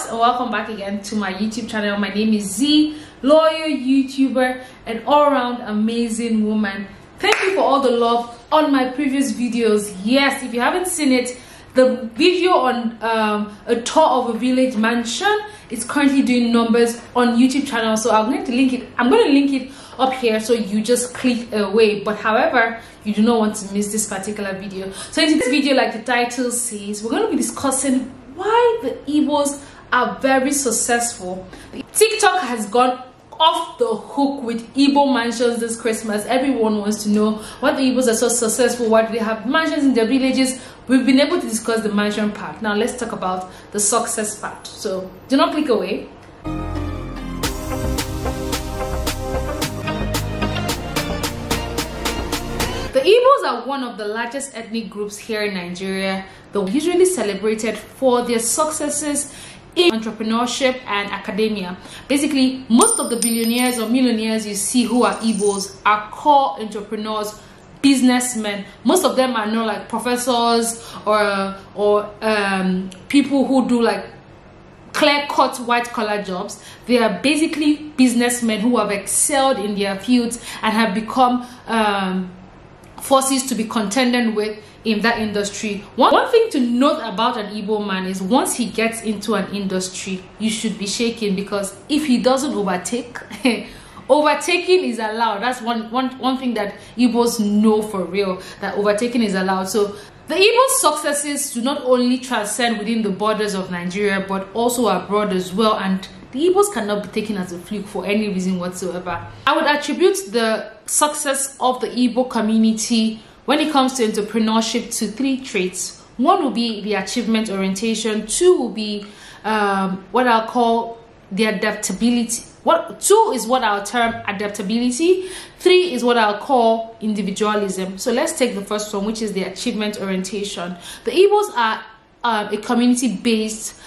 EOS, and welcome back again to my YouTube channel. My name is Z, lawyer, YouTuber, and all-around amazing woman. Thank you for all the love on my previous videos. Yes, if you haven't seen it, the video on a tour of a village mansion is currently doing numbers on YouTube channel, so I'm going to link it up here, so you just click away. But however, you do not want to miss this particular video. So in this video, like the title says, we're going to be discussing why the Igbos are very successful. TikTok has gone off the hook with Igbo mansions this Christmas. Everyone wants to know why the Igbos are so successful. Why do they have mansions in their villages? We've been able to discuss the mansion part. Now let's talk about the success part. So do not click away. The Igbos are one of the largest ethnic groups here in Nigeria. They're usually celebrated for their successes in entrepreneurship and academia. Basically, most of the billionaires or millionaires you see who are Igbos are core entrepreneurs, businessmen. Most of them are not like professors or people who do like clear-cut white-collar jobs. They are basically businessmen who have excelled in their fields and have become forces to be contended with in that industry. One thing to note about an Igbo man is once he gets into an industry, you should be shaken, because if he doesn't overtake, overtaking is allowed. That's one thing that Igbos know for real, that overtaking is allowed. So the Igbo's successes do not only transcend within the borders of Nigeria, but also abroad as well, and the Igbos cannot be taken as a fluke for any reason whatsoever. I would attribute the success of the Igbo community when it comes to entrepreneurship to three traits. One will be the achievement orientation. Two will be what I'll call the adaptability. Two is what I'll term adaptability. Three is what I'll call individualism. So let's take the first one, which is the achievement orientation. The Igbos are a community-based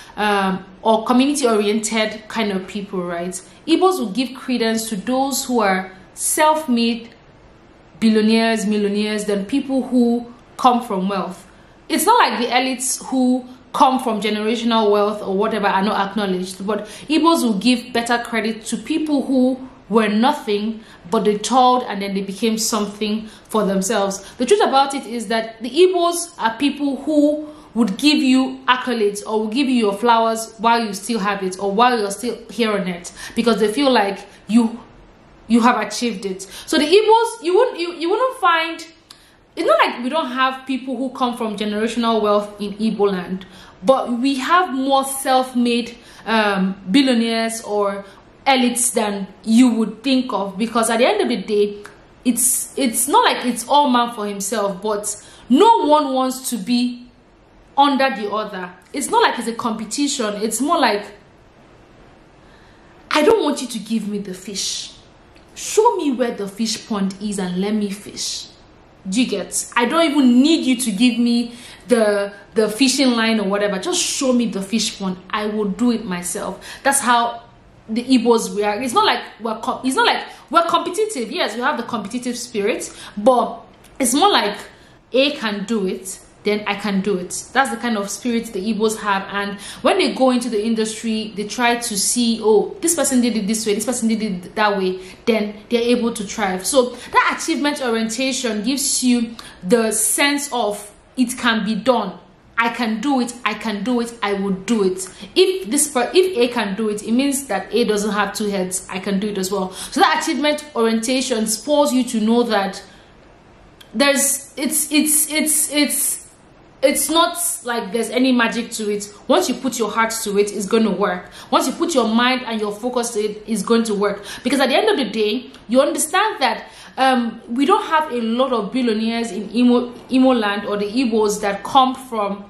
or community-oriented kind of people, right? Igbos will give credence to those who are self-made billionaires, millionaires, than people who come from wealth. It's not like the elites who come from generational wealth or whatever are not acknowledged, but Igbos will give better credit to people who were nothing, but they toiled and then they became something for themselves. The truth about it is that the Igbos are people who would give you accolades or will give you your flowers while you still have it or while you're still here on it, because they feel like you have achieved it. So the Igbos, you wouldn't find, it's not like we don't have people who come from generational wealth in Igbo land, but we have more self-made billionaires or elites than you would think of, because at the end of the day, it's not like it's all man for himself, but no one wants to be under the other. It's not like it's a competition. It's more like, I don't want you to give me the fish. Show me where the fish pond is and let me fish. Do you get? I don't even need you to give me the fishing line or whatever. Just show me the fish pond. I will do it myself. That's how the Igbos react. It's not like we're competitive. Yes, we have the competitive spirit, but it's more like A can do it, then I can do it. That's the kind of spirit the Igbos have. And when they go into the industry, they try to see, oh, this person did it this way, this person did it that way, then they're able to thrive. So that achievement orientation gives you the sense of it can be done. I can do it, I can do it, I will do it. If A can do it, it means that A doesn't have two heads. I can do it as well. So that achievement orientation spurs you to know that it's not like there's any magic to it. Once you put your heart to it, it's going to work. Once you put your mind and your focus to it, it's going to work. Because at the end of the day, you understand that we don't have a lot of billionaires in Imo land or the Igbos that come from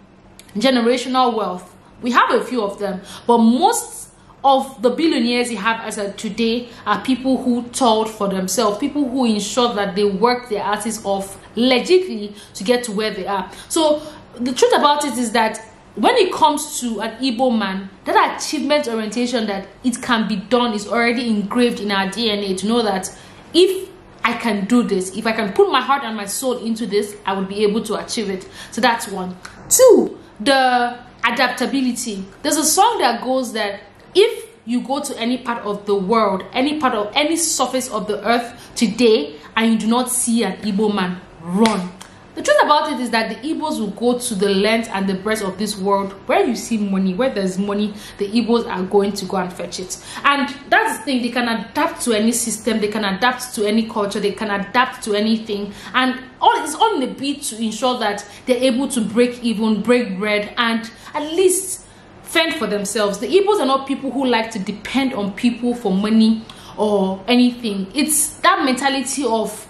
generational wealth. We have a few of them, but most of the billionaires you have as of today are people who toiled for themselves, people who ensured that they worked their asses off legitimately to get to where they are. So the truth about it is that when it comes to an Igbo man, that achievement orientation, that it can be done, is already engraved in our DNA, to know that if I can do this, if I can put my heart and my soul into this, I will be able to achieve it. So that's one. Two, the adaptability. There's a song that goes that if you go to any part of the world, any part of any surface of the earth today, and you do not see an Igbo man, run. The truth about it is that the Igbos will go to the length and the breadth of this world. Where you see money, where there's money, the Igbos are going to go and fetch it. And that's the thing, they can adapt to any system, they can adapt to any culture, they can adapt to anything. And it's all in the bid to ensure that they're able to break even, break bread, and at least fend for themselves. The Igbos are not people who like to depend on people for money or anything. It's that mentality of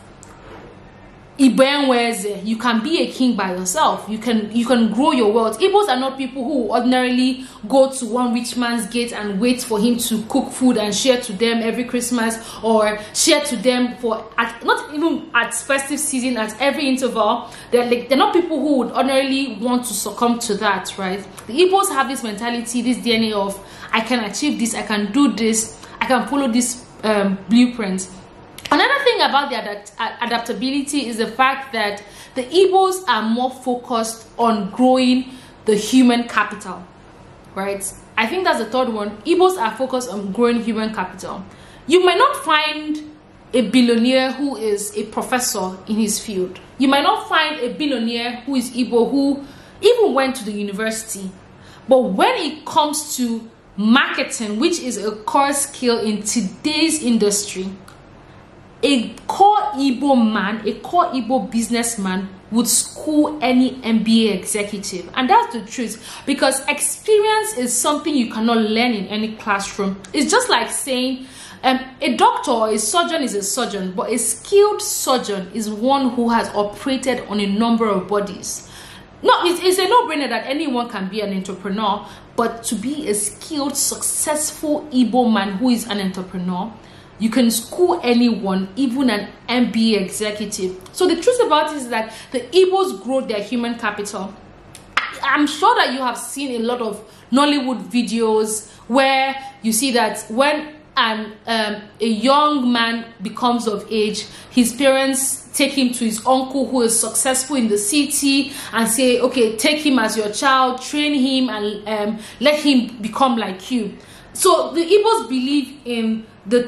Ibenweze, you can be a king by yourself. You can grow your wealth. Igbos are not people who ordinarily go to one rich man's gate and wait for him to cook food and share to them every Christmas, or share to them not even at festive season, at every interval. They're not people who would ordinarily want to succumb to that, right? The Igbos have this mentality, this DNA of I can achieve this, I can do this, I can follow this blueprint. Another thing about the adaptability is the fact that the Igbos are more focused on growing the human capital, right? I think that's the third one. Igbos are focused on growing human capital. You might not find a billionaire who is a professor in his field. You might not find a billionaire who is Igbo who even went to the university. But when it comes to marketing, which is a core skill in today's industry, a core Igbo man, a core Igbo businessman would school any MBA executive. And that's the truth, because experience is something you cannot learn in any classroom. It's just like saying a doctor or a surgeon is a surgeon, but a skilled surgeon is one who has operated on a number of bodies. No, it's a no-brainer that anyone can be an entrepreneur, but to be a skilled, successful Igbo man who is an entrepreneur, you can school anyone, even an MBA executive. So the truth about it is that the Igbos grow their human capital. I'm sure that you have seen a lot of Nollywood videos where you see that when a young man becomes of age, his parents take him to his uncle who is successful in the city and say, okay, take him as your child, train him, and let him become like you. So the Igbos believe in the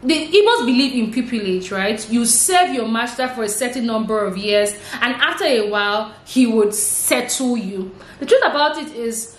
Igbos believe in pupilage, right? You serve your master for a certain number of years, and after a while, he would settle you. The truth about it is,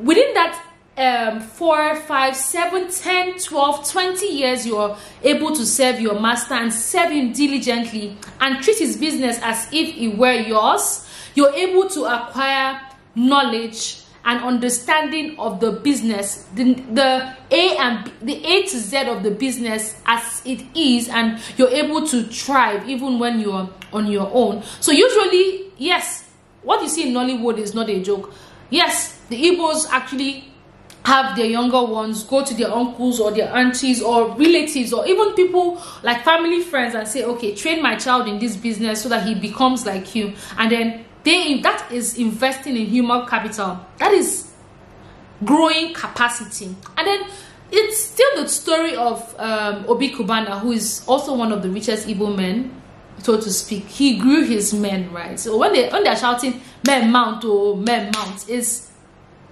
within that 4, 5, 7, 10, 12, 20 years, you're able to serve your master and serve him diligently and treat his business as if it were yours. You're able to acquire knowledge and understanding of the business, the A to Z of the business as it is, and you're able to thrive even when you're on your own. So usually, yes, what you see in Nollywood is not a joke. Yes, the Igbos actually have their younger ones go to their uncles or their aunties or relatives or even people like family friends and say, okay, train my child in this business so that he becomes like you. And then that is investing in human capital. That is growing capacity. And then it's still the story of Obi Kubana, who is also one of the richest Igbo men, so to speak. He grew his men, right? So when they're shouting men mount or men mount, is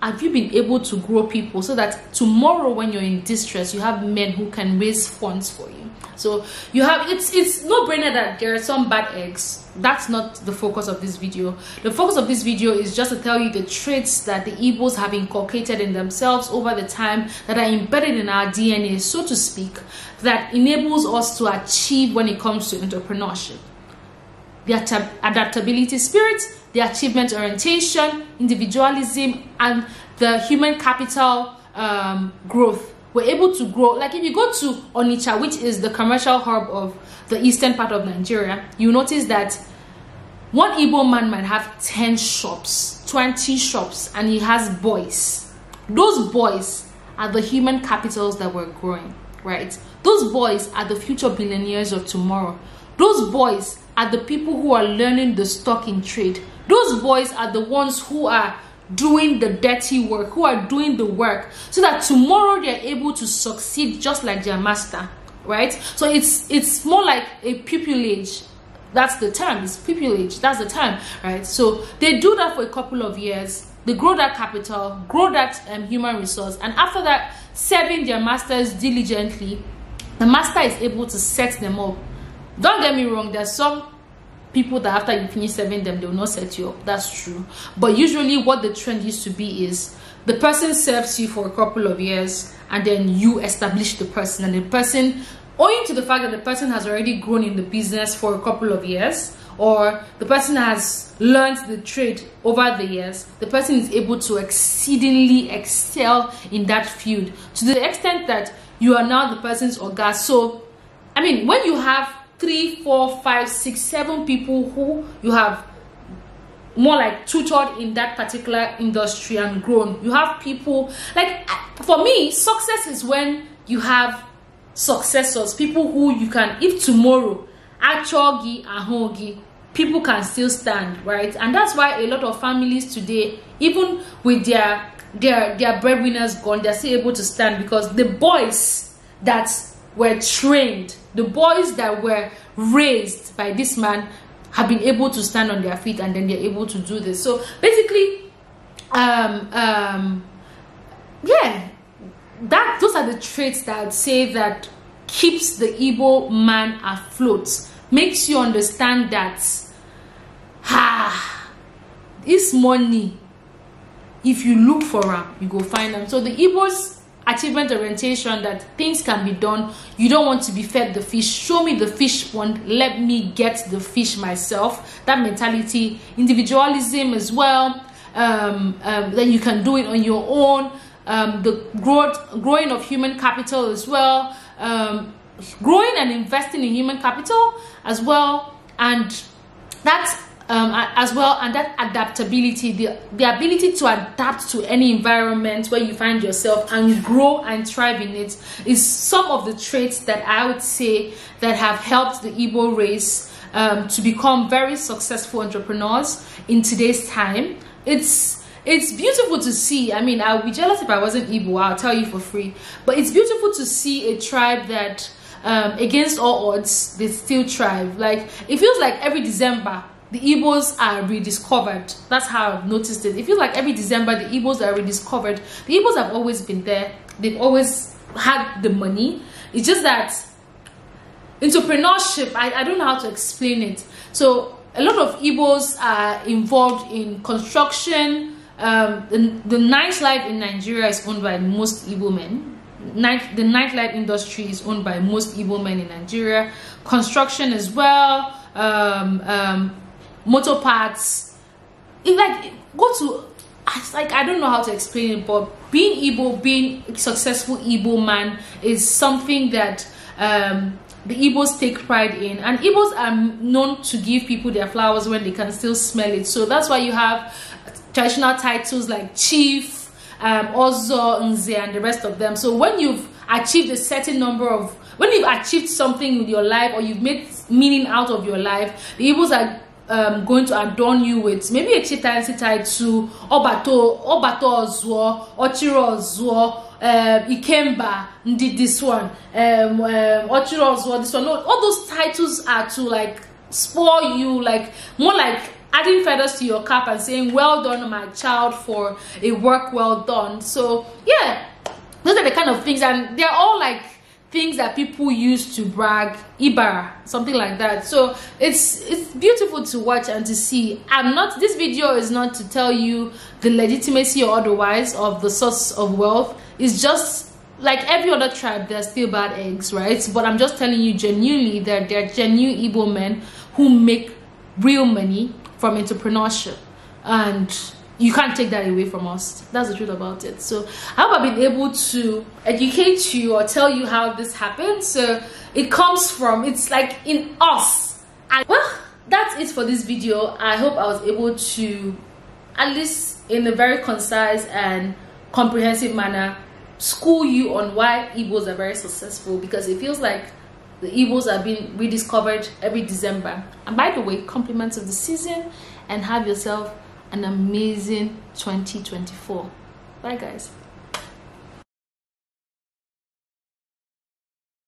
have you been able to grow people so that tomorrow when you're in distress, you have men who can raise funds for you? So you have, it's no brainer that there are some bad eggs. That's not the focus of this video. The focus of this video is just to tell you the traits that the Igbos have inculcated in themselves over the time, that are embedded in our DNA, so to speak, that enables us to achieve when it comes to entrepreneurship. The adaptability spirit, the achievement orientation, individualism, and the human capital growth. We're able to grow. Like if you go to Onitsha, which is the commercial hub of the eastern part of Nigeria, you notice that one Igbo man might have 10 shops, 20 shops, and he has boys. Those boys are the human capitals that we're growing, right? Those boys are the future billionaires of tomorrow. Those boys are the people who are learning the stock in trade. Those boys are the ones who are doing the dirty work, who are doing the work, so that tomorrow they're able to succeed just like their master, right? So it's more like a pupilage. That's the term. It's pupilage. That's the term, right? So they do that for a couple of years, they grow that capital, grow that human resource, and after that, serving their masters diligently, the master is able to set them up. Don't get me wrong, there's some people that after you finish serving them, they will not set you up. That's true. But usually what the trend used to be is the person serves you for a couple of years, and then you establish the person, and the person, owing to the fact that the person has already grown in the business for a couple of years, or the person has learned the trade over the years, the person is able to exceedingly excel in that field to the extent that you are now the person's oga. So I mean, when you have 3, 4, 5, 6, 7 people who you have more like tutored in that particular industry and grown, you have people like, for me, success is when you have successors, people who you can, if tomorrow Achogi and Hogi, people can still stand, right? And that's why a lot of families today, even with their breadwinners gone, they're still able to stand, because the boys that were trained, the boys that were raised by this man have been able to stand on their feet, and then they're able to do this. So basically, yeah, those are the traits that I'd say that keeps the Igbo man afloat, makes you understand that this money, if you look for them, you go find them. So the Igbo's achievement orientation, that things can be done. You don't want to be fed the fish, show me the fish pond, let me get the fish myself. That mentality, individualism as well. Then you can do it on your own. The growing of human capital as well, growing and investing in human capital as well, and that as well, and that adaptability, the ability to adapt to any environment where you find yourself and grow and thrive in it, is some of the traits that I would say that have helped the Igbo race to become very successful entrepreneurs in today's time. It's beautiful to see. I mean, I would be jealous if I wasn't Igbo, I'll tell you for free. But it's beautiful to see a tribe that against all odds, they still thrive. Like, it feels like every December the Igbos are rediscovered. That's how I've noticed it. It feels like every December the Igbos are rediscovered. The Igbos have always been there. They've always had the money. It's just that entrepreneurship, I don't know how to explain it. So a lot of Igbos are involved in construction. The nightlife in Nigeria is owned by most Igbo men. The nightlife industry is owned by most Igbo men in Nigeria. Construction as well. Motor parts. It's like, it's like, I don't know how to explain it, but being Igbo, being a successful Igbo man is something that the Igbos take pride in, and Igbos are known to give people their flowers when they can still smell it. So that's why you have traditional titles like Chief, Ozo, Nze, and the rest of them. So when you've achieved a certain number of, when you've achieved something with your life, or you've made meaning out of your life, the Igbos are going to adorn you with maybe a chieftaincy title, Obato Ozuo, Ochiro Ozuo, Ikemba, did this one, Ochiro Ozuo, this one. No, all those titles are to like spoil you, like more like adding feathers to your cap and saying, well done, my child, for a work well done. So yeah, those are the kind of things, and they're all like things that people use to brag, Ibar, something like that. So it's beautiful to watch and to see. This video is not to tell you the legitimacy or otherwise of the source of wealth. It's just like every other tribe, there's still bad eggs, right? But I'm just telling you genuinely that there are genuine Igbo men who make real money from entrepreneurship, and you can't take that away from us. That's the truth about it. So I hope I've been able to educate you or tell you how this happens. So it comes from, it's like in us. And well, that's it for this video. I hope I was able to, at least in a very concise and comprehensive manner, school you on why Igbos are very successful, because it feels like the Igbos are being rediscovered every December. And by the way, compliments of the season, and have yourself an amazing 2024. Bye guys.